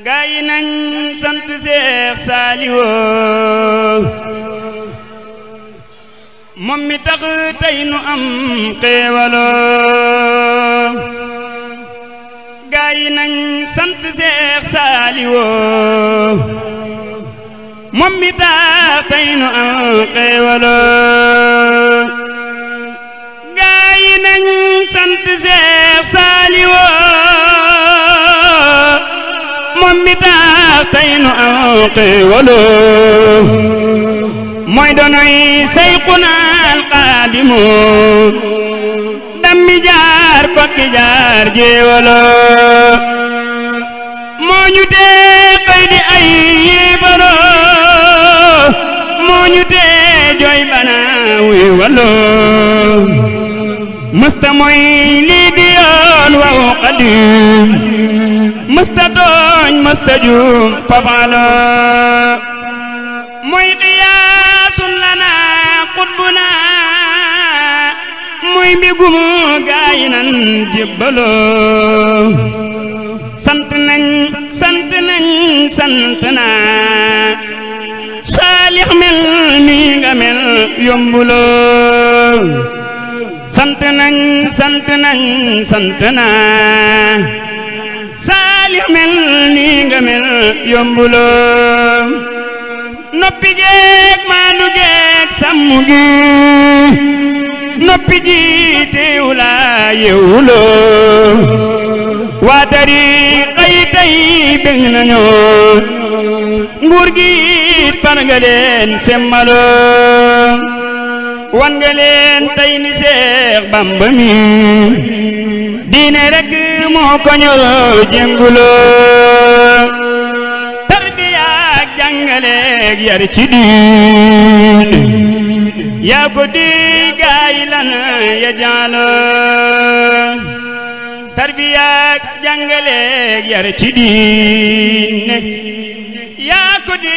gaa yi nañ sant Seex Saaliwu moom mi tax tey nu am xéewaloo gaa yi nañ sant Seex Saaliwu moom mi tax tey nu am xéewaloo gaa yi nañ sant Seex Saaliwu moom mi tax tey nu am xéewaloo mooy doonoy Seyxuna Alxaadimu dammi jaar kokki jaar jéewaloo moo ñu tee xëy di ay yéefaroo moo ñu tee jooy bana wuy waloo mësta mooy lii di yoon waw Xaadim mësta tooñ mësta juum fafalo mooy xiyaasun lana xutbuna muy mbigum gaayi nan jébbaloo sant nañ sant nañ sant naa Saalix mel mi nga mel yombuloo sant nañ sant nañ sant naa Saalix mel ni nga mel yombuloo noppi geek maandu geek sàmmu gi noppi ji teewula yewuloo waa tariixa yi tey bég nañu nguur gi far nga leen semmaloo wan nga leen tey ni Seex Bamba mi diine rek moo ko ñor jénguloo tarbiya ak jàngaleeg yar ci diine yaa ko di gaay lan ya jaaloo tarbiya ak jàngaleeg yar ci diine yaa ko di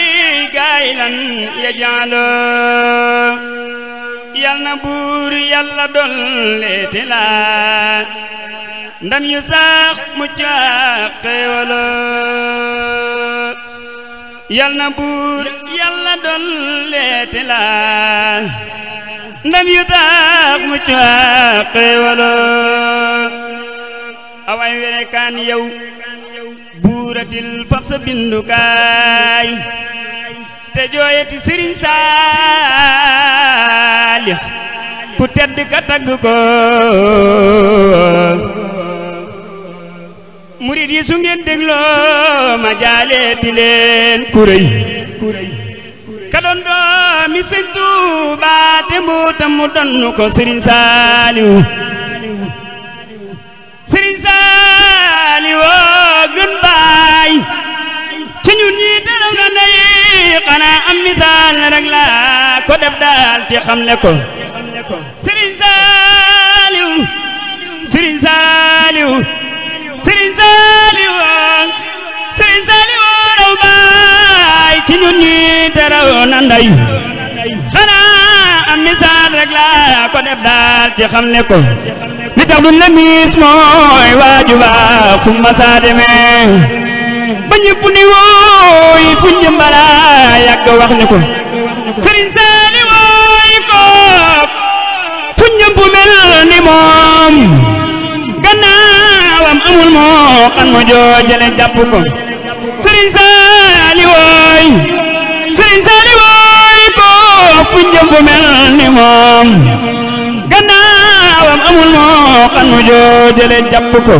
gaay lan ya jaaloo yal na buur yàlla dolleete la ndam yu sax mucc ak xéewaloo yal na buur yàlla dolleete la ndam yu sax mucc ak xéewaloo away were kaan yow buuratil fab sa bindukaay te jooyeti Sëriñ Saalix ku tedd ka tagg ko murid yi su ngeen dégloo ma jaaleeti leen kuréy ka doon doomi Sëriñ Tuubaa te mbootam mu donnu ko Sëriñ Saaliw Sëriñ Saaliw gën baay ci ñun ñi dara nga nay xanaa am misaal rek la ko def daal ci xamle ko Sëriñ Saaliw Sëriñ Saaliw Sëriñ Saaliw Sëriñ Saaliw raw baay ci ñun ñi teraw na nday xanaa am misaal rek la ko def daal ci xamle ko li tax du la miis mooy waaju baax fu ma saa demee ba ñëpp ni wooy fu njëmbala yàgg wax ni ko Sëriñ Saaliw wooy ko fu ñëpp mel ni moom gannaawam amul moo xam mo joojale jàpp ko Sëriñ Saaliw wooy Sëriñ Saaliw wooy ko fu ñëpp mel ni moom gannaawam amul moo xam mo joojale jàpp ko